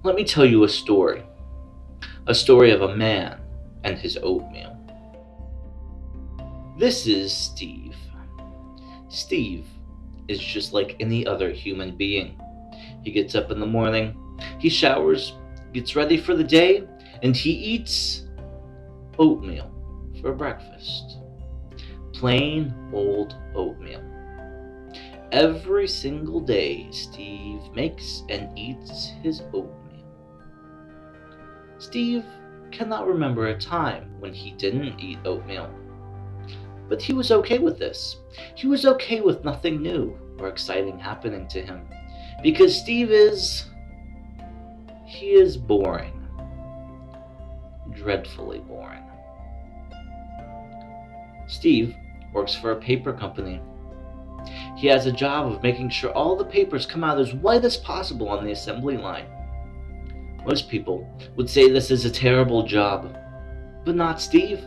Let me tell you a story of a man and his oatmeal. This is Steve. Steve is just like any other human being. He gets up in the morning, he showers, gets ready for the day, and he eats oatmeal for breakfast. Plain old oatmeal. Every single day, Steve makes and eats his oatmeal. Steve cannot remember a time when he didn't eat oatmeal. But he was okay with this. He was okay with nothing new or exciting happening to him. Because he is boring. Dreadfully boring. Steve works for a paper company. He has a job of making sure all the papers come out as white as possible on the assembly line. Most people would say this is a terrible job, but not Steve.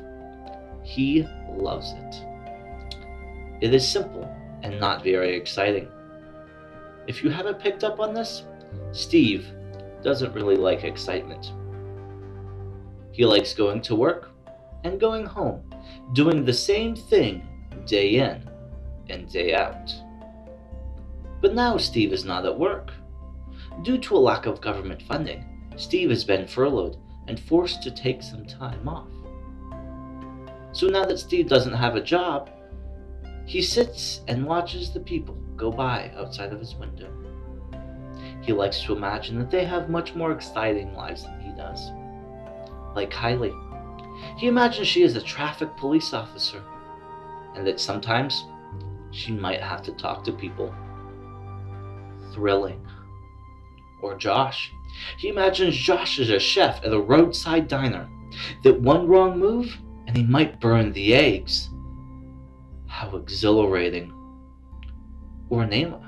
He loves it. It is simple and not very exciting. If you haven't picked up on this, Steve doesn't really like excitement. He likes going to work and going home, doing the same thing day in and day out. But now Steve is not at work. Due to a lack of government funding, Steve has been furloughed and forced to take some time off. So now that Steve doesn't have a job, he sits and watches the people go by outside of his window. He likes to imagine that they have much more exciting lives than he does. Like Kylie. He imagines she is a traffic police officer, and that sometimes she might have to talk to people. Thrilling. Or Josh. He imagines Josh is a chef at a roadside diner, that one wrong move and he might burn the eggs. How exhilarating. Or Naima.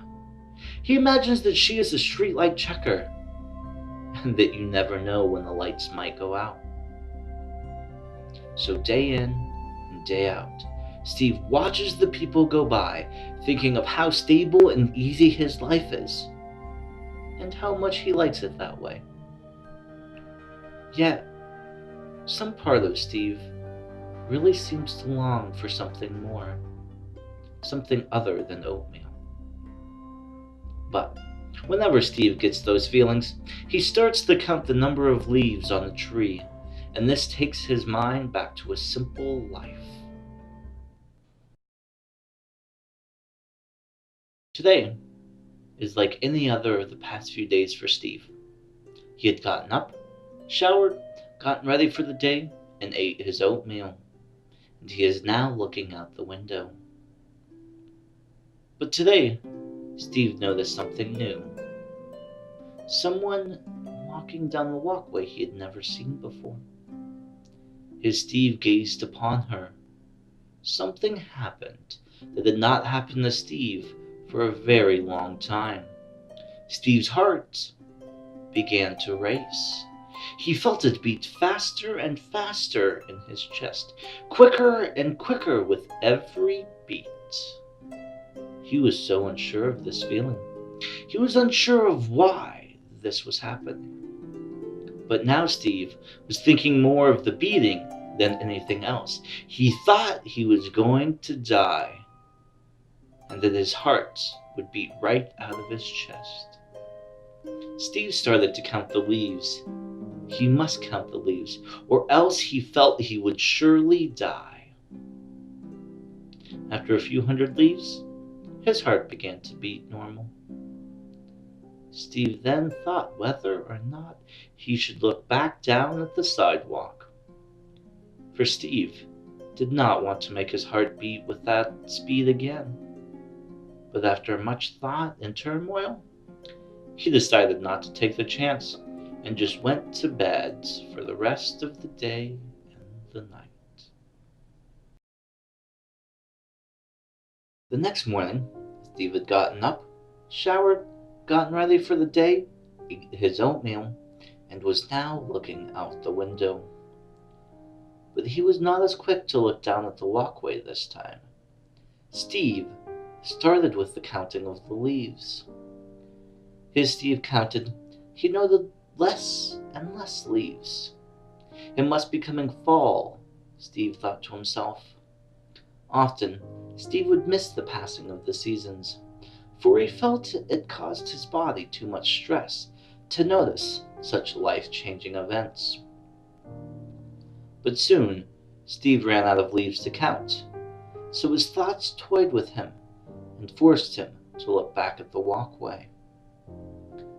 He imagines that she is a streetlight checker, and that you never know when the lights might go out. So day in and day out, Steve watches the people go by, thinking of how stable and easy his life is, and how much he likes it that way. Yet, some part of Steve really seems to long for something more, something other than oatmeal. But whenever Steve gets those feelings, he starts to count the number of leaves on the tree, and this takes his mind back to a simple life. Today is like any other of the past few days for Steve. He had gotten up, showered, gotten ready for the day, and ate his oatmeal, and he is now looking out the window. But today, Steve noticed something new. Someone walking down the walkway he had never seen before. As Steve gazed upon her, something happened that did not happen to Steve for a very long time. Steve's heart began to race. He felt it beat faster and faster in his chest, quicker and quicker with every beat. He was so unsure of this feeling. He was unsure of why this was happening. But now Steve was thinking more of the beating than anything else. He thought he was going to die, and that his heart would beat right out of his chest. Steve started to count the leaves. He must count the leaves, or else he felt he would surely die. After a few hundred leaves, his heart began to beat normal. Steve then thought whether or not he should look back down at the sidewalk. For Steve did not want to make his heart beat with that speed again. But after much thought and turmoil, he decided not to take the chance and just went to bed for the rest of the day and the night. The next morning, Steve had gotten up, showered, gotten ready for the day, ate his oatmeal, and was now looking out the window. But he was not as quick to look down at the walkway this time. Steve started with the counting of the leaves. As Steve counted, he noted less and less leaves. It must be coming fall, Steve thought to himself. Often, Steve would miss the passing of the seasons, for he felt it caused his body too much stress to notice such life-changing events. But soon, Steve ran out of leaves to count, so his thoughts toyed with him and forced him to look back at the walkway.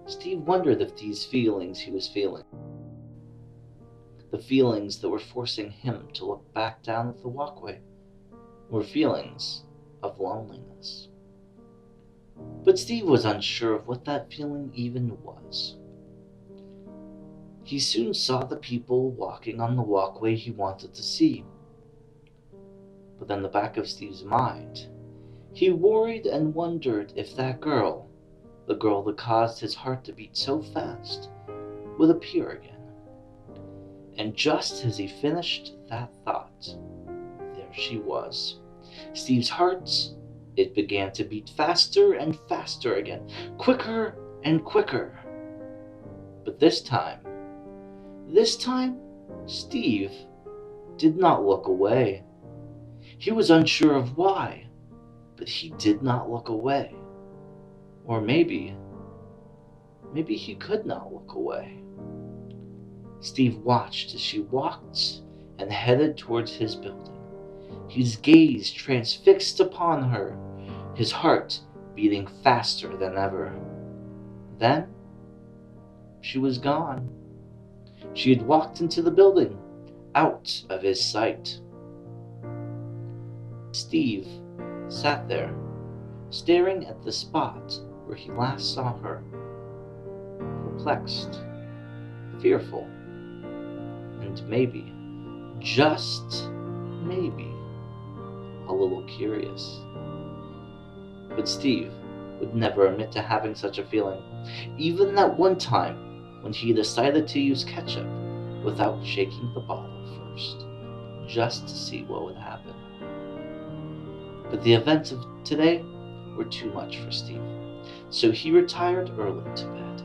Steve wondered if these feelings he was feeling, the feelings that were forcing him to look back down at the walkway, were feelings of loneliness. But Steve was unsure of what that feeling even was. He soon saw the people walking on the walkway he wanted to see. But in the back of Steve's mind, he worried and wondered if that girl, the girl that caused his heart to beat so fast, would appear again. And just as he finished that thought, there she was. Steve's heart, it began to beat faster and faster again, quicker and quicker. But this time, Steve did not look away. He was unsure of why, but he did not look away. Or maybe he could not look away. Steve watched as she walked and headed towards his building, his gaze transfixed upon her, his heart beating faster than ever. Then, she was gone. She had walked into the building, out of his sight. Steve sat there, staring at the spot where he last saw her, perplexed, fearful, and maybe, just maybe, a little curious. But Steve would never admit to having such a feeling, even that one time when he decided to use ketchup without shaking the bottle first, just to see what would happen. But the events of today were too much for Steve, so he retired early to bed.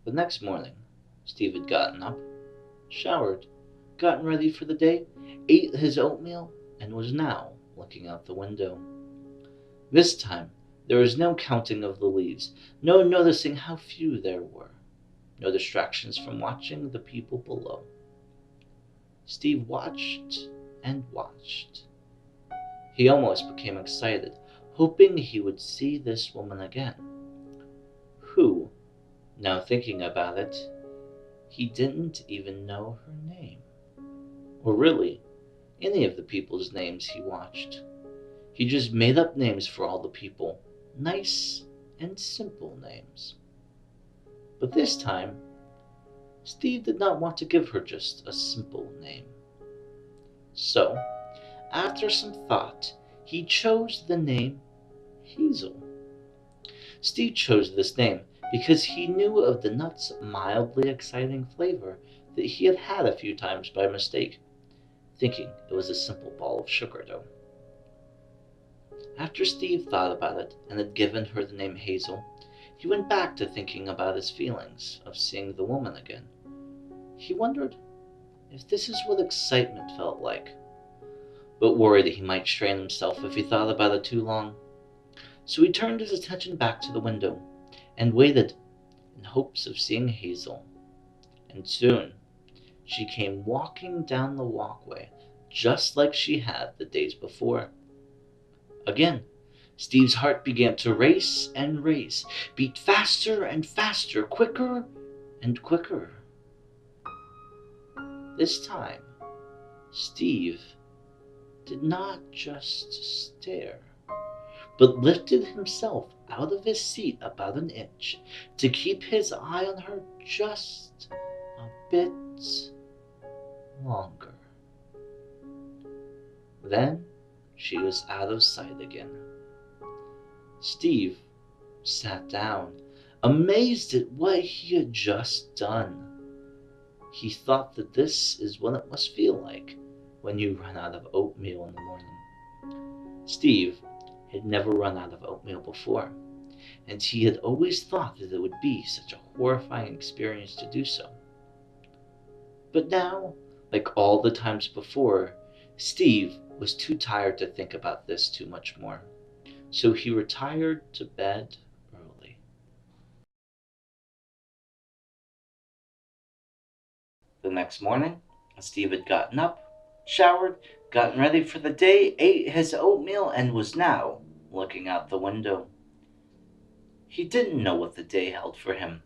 The next morning, Steve had gotten up, showered, gotten ready for the day, ate his oatmeal, and was now looking out the window. This time, there was no counting of the leaves, no noticing how few there were, no distractions from watching the people below. Steve watched and watched. He almost became excited, hoping he would see this woman again, who, now thinking about it, he didn't even know her name, or really, any of the people's names he watched. He just made up names for all the people, nice and simple names. But this time, Steve did not want to give her just a simple name. So, after some thought, he chose the name Hazel. Steve chose this name because he knew of the nut's mildly exciting flavor that he had had a few times by mistake, thinking it was a simple ball of sugar dough. After Steve thought about it and had given her the name Hazel, he went back to thinking about his feelings of seeing the woman again. He wondered if this is what excitement felt like, but worried that he might strain himself if he thought about it too long. So he turned his attention back to the window and waited in hopes of seeing Hazel. And soon, she came walking down the walkway just like she had the days before. Again, Steve's heart began to race and race, beat faster and faster, quicker and quicker. This time, Steve did not just stare, but lifted himself out of his seat about an inch to keep his eye on her just a bit longer. Then she was out of sight again. Steve sat down, amazed at what he had just done. He thought that this is what it must feel like when you run out of oatmeal in the morning. Steve had never run out of oatmeal before, and he had always thought that it would be such a horrifying experience to do so. But now, like all the times before, Steve was too tired to think about this too much more, so he retired to bed early. The next morning, Steve had gotten up, showered, gotten ready for the day, ate his oatmeal, and was now looking out the window. He didn't know what the day held for him,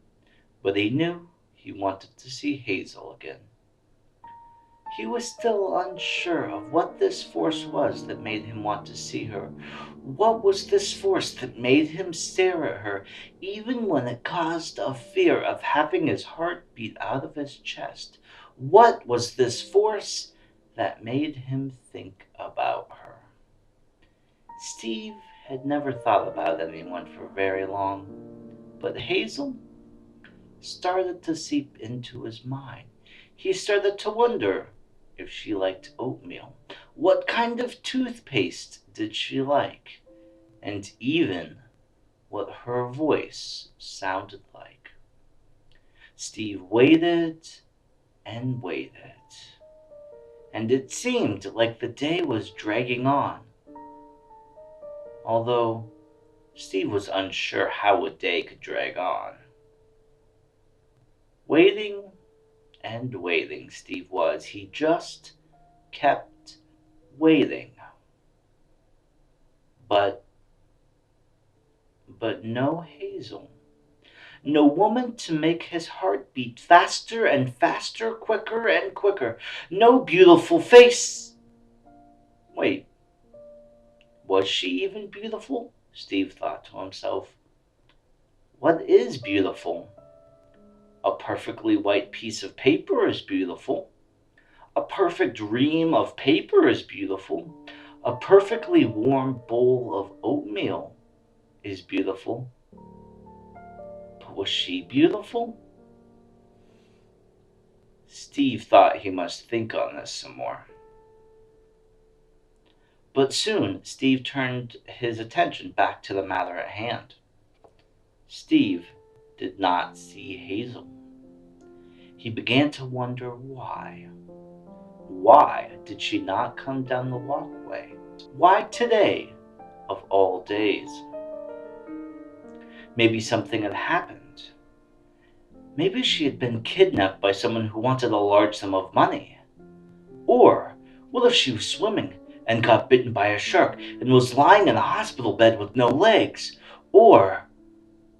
but he knew he wanted to see Hazel again. He was still unsure of what this force was that made him want to see her. What was this force that made him stare at her, even when it caused a fear of having his heart beat out of his chest? What was this force that made him think about her? Steve had never thought about anyone for very long, but Hazel started to seep into his mind. He started to wonder if she liked oatmeal. What kind of toothpaste did she like? And even what her voice sounded like. Steve waited and waited, and it seemed like the day was dragging on. Although Steve was unsure how a day could drag on. Waiting and waiting, Steve was. He just kept waiting. But no Hazel. No woman to make his heart beat faster and faster, quicker and quicker. No beautiful face. Wait, was she even beautiful? Steve thought to himself. What is beautiful? A perfectly white piece of paper is beautiful. A perfect ream of paper is beautiful. A perfectly warm bowl of oatmeal is beautiful. But was she beautiful? Steve thought he must think on this some more. But soon Steve turned his attention back to the matter at hand. Steve did not see Hazel. He began to wonder why. Why did she not come down the walkway? Why today, of all days? Maybe something had happened. Maybe she had been kidnapped by someone who wanted a large sum of money. Or what if she was swimming and got bitten by a shark and was lying in a hospital bed with no legs? Or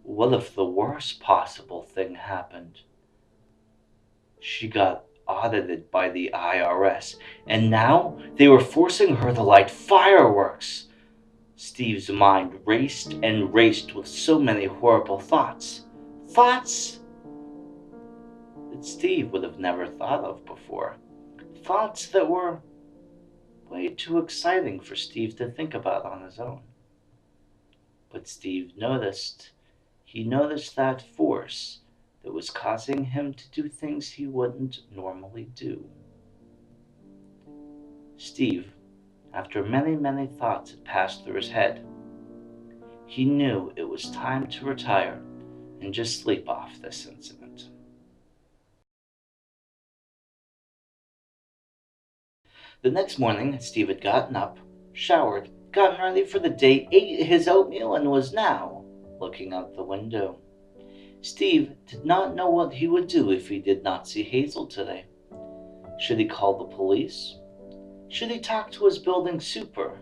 what if the worst possible thing happened? She got audited by the IRS, and now they were forcing her to light fireworks. Steve's mind raced and raced with so many horrible thoughts. Thoughts that Steve would have never thought of before. Thoughts that were way too exciting for Steve to think about on his own. But Steve noticed. He noticed that force that was causing him to do things he wouldn't normally do. Steve, after many thoughts had passed through his head, he knew it was time to retire and just sleep off this incident. The next morning, Steve had gotten up, showered, gotten ready for the day, ate his oatmeal, and was now looking out the window. Steve did not know what he would do if he did not see Hazel today. Should he call the police? Should he talk to his building super?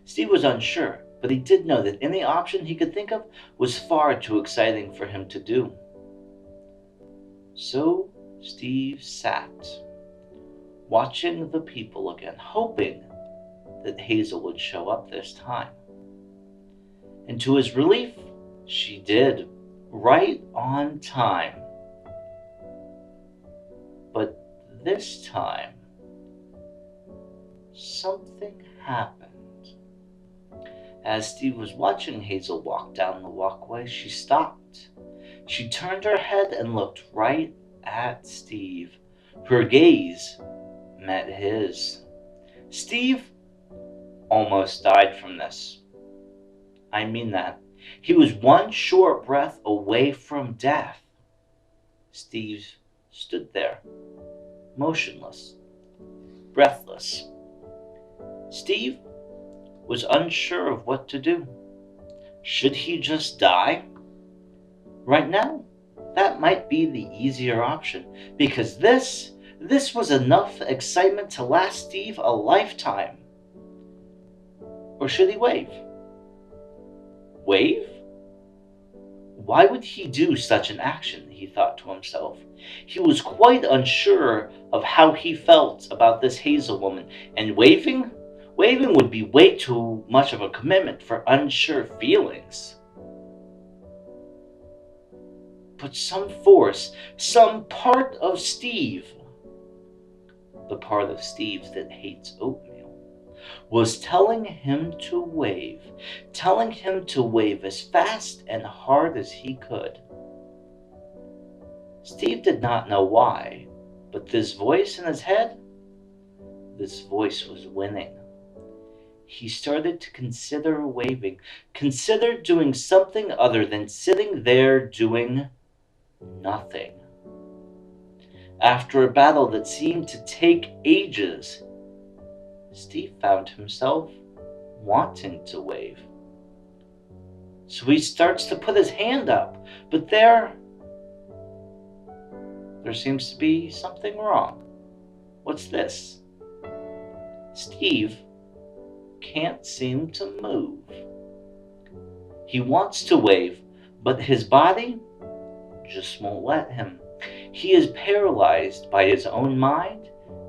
Steve was unsure, but he did know that any option he could think of was far too exciting for him to do. So Steve sat, watching the people again, hoping that Hazel would show up this time. And to his relief, she did, right on time. But this time, something happened. As Steve was watching Hazel walk down the walkway, she stopped. She turned her head and looked right at Steve. Her gaze met his. Steve almost died from this. I mean that. He was one short breath away from death. Steve stood there, motionless, breathless. Steve was unsure of what to do. Should he just die? Right now, that might be the easier option, because this was enough excitement to last Steve a lifetime. Or should he wave? Wave? Why would he do such an action, he thought to himself. He was quite unsure of how he felt about this Hazel woman, and waving would be way too much of a commitment for unsure feelings. But some force, some part of Steve, the part of Steve that hates oatmeal, was telling him to wave as fast and hard as he could. Steve did not know why, but this voice in his head, this voice was winning. He started to consider waving, consider doing something other than sitting there doing nothing. After a battle that seemed to take ages, Steve found himself wanting to wave. So he starts to put his hand up, but there seems to be something wrong. What's this? Steve can't seem to move. He wants to wave, but his body just won't let him. He is paralyzed by his own mind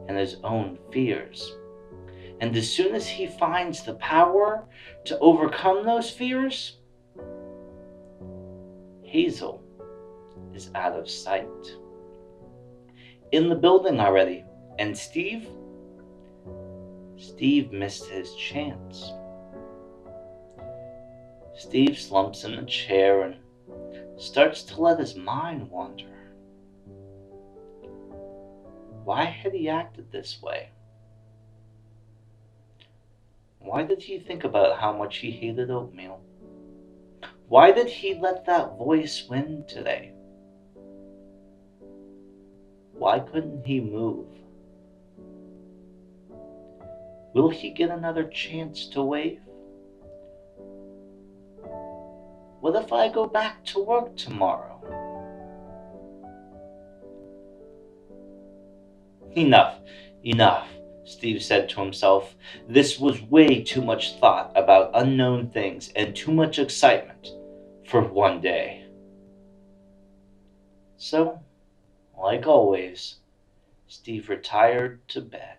and his own fears. And as soon as he finds the power to overcome those fears, Hazel is out of sight. In the building already, and Steve missed his chance. Steve slumps in a chair and starts to let his mind wander. Why had he acted this way? Why did he think about how much he hated oatmeal? Why did he let that voice win today? Why couldn't he move? Will he get another chance to wave? What if I go back to work tomorrow? Enough, Steve said to himself. This was way too much thought about unknown things and too much excitement for one day. So, like always, Steve retired to bed.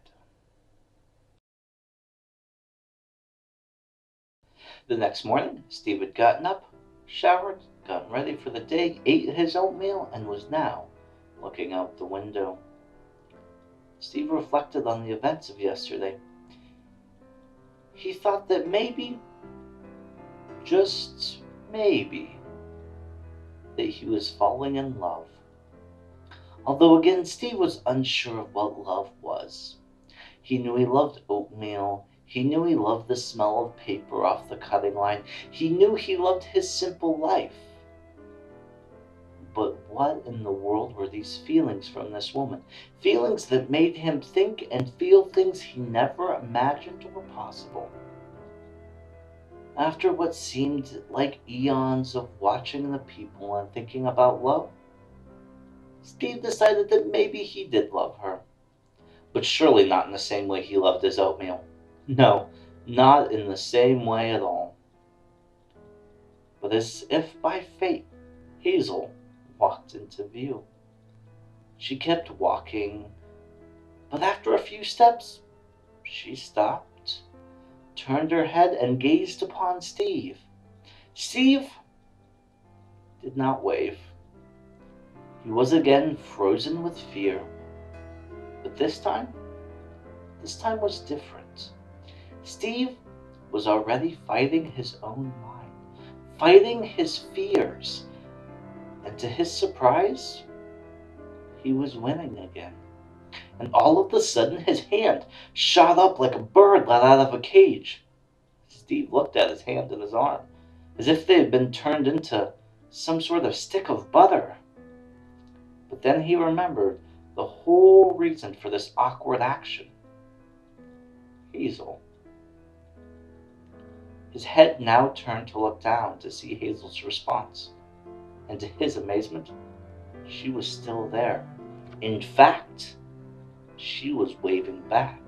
The next morning, Steve had gotten up, showered, gotten ready for the day, ate his oatmeal, and was now looking out the window. Steve reflected on the events of yesterday. He thought that maybe, just maybe, that he was falling in love. Although again, Steve was unsure of what love was. He knew he loved oatmeal. He knew he loved the smell of paper off the cutting line. He knew he loved his simple life. But what in the world were these feelings from this woman? Feelings that made him think and feel things he never imagined were possible. After what seemed like eons of watching the people and thinking about love, Steve decided that maybe he did love her. But surely not in the same way he loved his oatmeal. No, not in the same way at all. But as if by fate, Hazel walked into view. She kept walking, but after a few steps, she stopped, turned her head, and gazed upon Steve. Steve did not wave. He was again frozen with fear. But this time was different. Steve was already fighting his own mind, fighting his fears. And to his surprise, he was winning again. And all of a sudden, his hand shot up like a bird let out of a cage. Steve looked at his hand and his arm. as if they had been turned into some sort of stick of butter. But then he remembered the whole reason for this awkward action. Hazel. His head now turned to look down to see Hazel's response, and to his amazement, she was still there. In fact, she was waving back,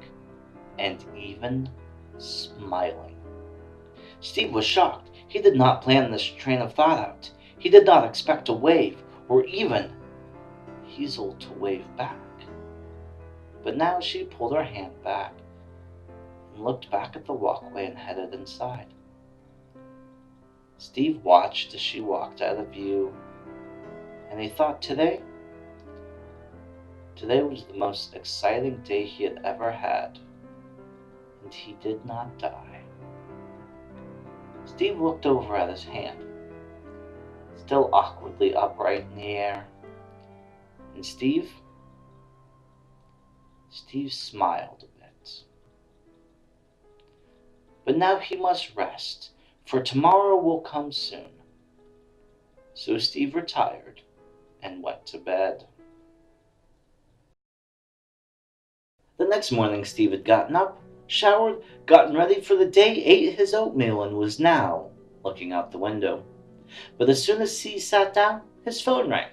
and even smiling. Steve was shocked. He did not plan this train of thought out. He did not expect a wave, or even Hazel to wave back. But now she pulled her hand back and looked back at the walkway and headed inside. Steve watched as she walked out of view, and he thought today was the most exciting day he had ever had, and he did not die. Steve looked over at his hand, still awkwardly upright in the air, and Steve smiled a bit. But now he must rest, for tomorrow will come soon. So Steve retired and went to bed. The next morning Steve had gotten up, showered, gotten ready for the day, ate his oatmeal, and was now looking out the window. But as soon as he sat down, his phone rang.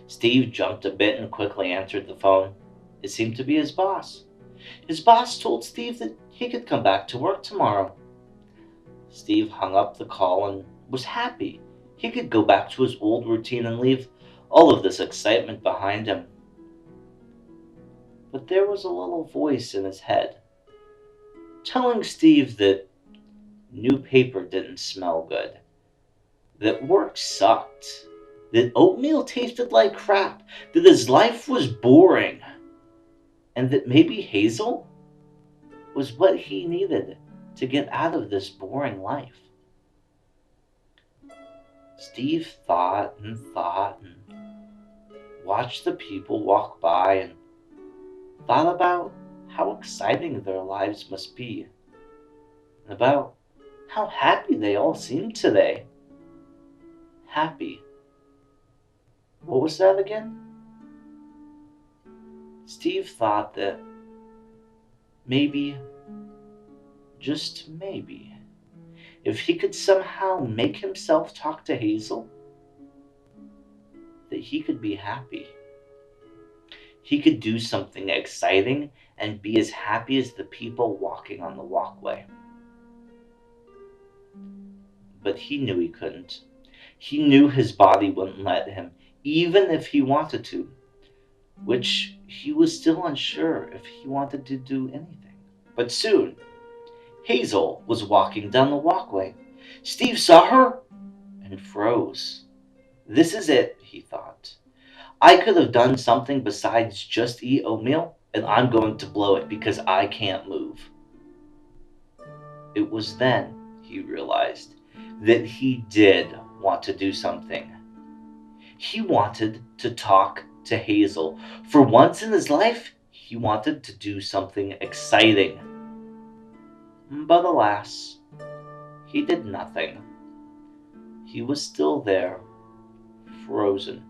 Steve jumped a bit and quickly answered the phone. It seemed to be his boss. His boss told Steve that he could come back to work tomorrow. Steve hung up the call and was happy. He could go back to his old routine and leave all of this excitement behind him. But there was a little voice in his head telling Steve that new paper didn't smell good, that work sucked, that oatmeal tasted like crap, that his life was boring, and that maybe Hazel was what he needed to get out of this boring life. Steve thought and watched the people walk by and thought about how exciting their lives must be, and about how happy they all seemed today. Happy. What was that again? Steve thought that maybe, just maybe, if he could somehow make himself talk to Hazel, that he could be happy. He could do something exciting and be as happy as the people walking on the walkway. But he knew he couldn't. He knew his body wouldn't let him, even if he wanted to, which he was still unsure if he wanted to do anything. But soon, Hazel was walking down the walkway. Steve saw her and froze. This is it, he thought. I could have done something besides just eat oatmeal, and I'm going to blow it because I can't move. It was then he realized that he did want to do something. He wanted to talk to Hazel. For once in his life, he wanted to do something exciting. But alas, he did nothing. He was still there, frozen,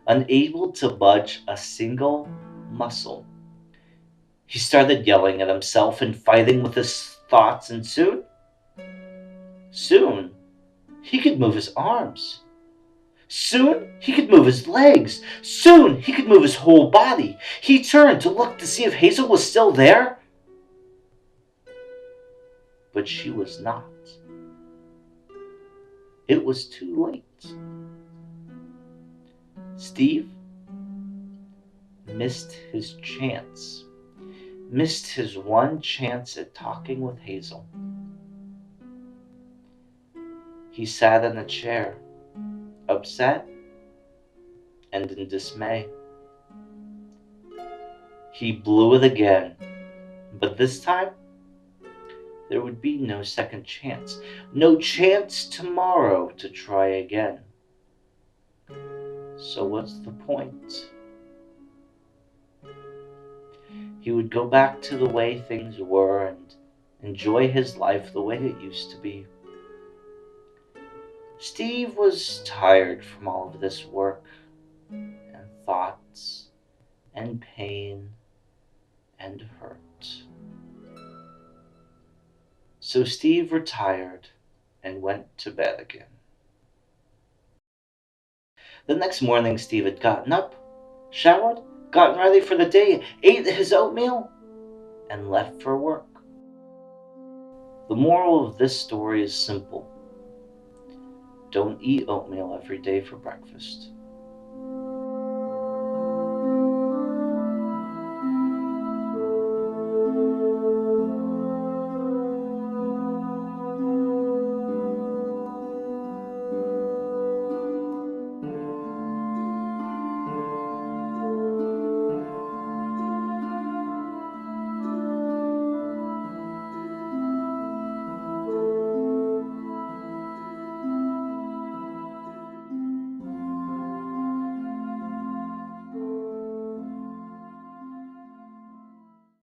unable to budge a single muscle. He started yelling at himself and fighting with his thoughts, and soon, he could move his arms. Soon, he could move his legs. Soon, he could move his whole body. He turned to look to see if Hazel was still there, but she was not. It was too late. Steve missed his chance. Missed his one chance at talking with Hazel. He sat in a chair, upset and in dismay. He blew it again, but this time there would be no second chance, no chance tomorrow to try again. So what's the point? He would go back to the way things were and enjoy his life the way it used to be. Steve was tired from all of this work and thoughts and pain and hurt. So Steve retired and went to bed again. The next morning, Steve had gotten up, showered, gotten ready for the day, ate his oatmeal, and left for work. The moral of this story is simple. Don't eat oatmeal every day for breakfast.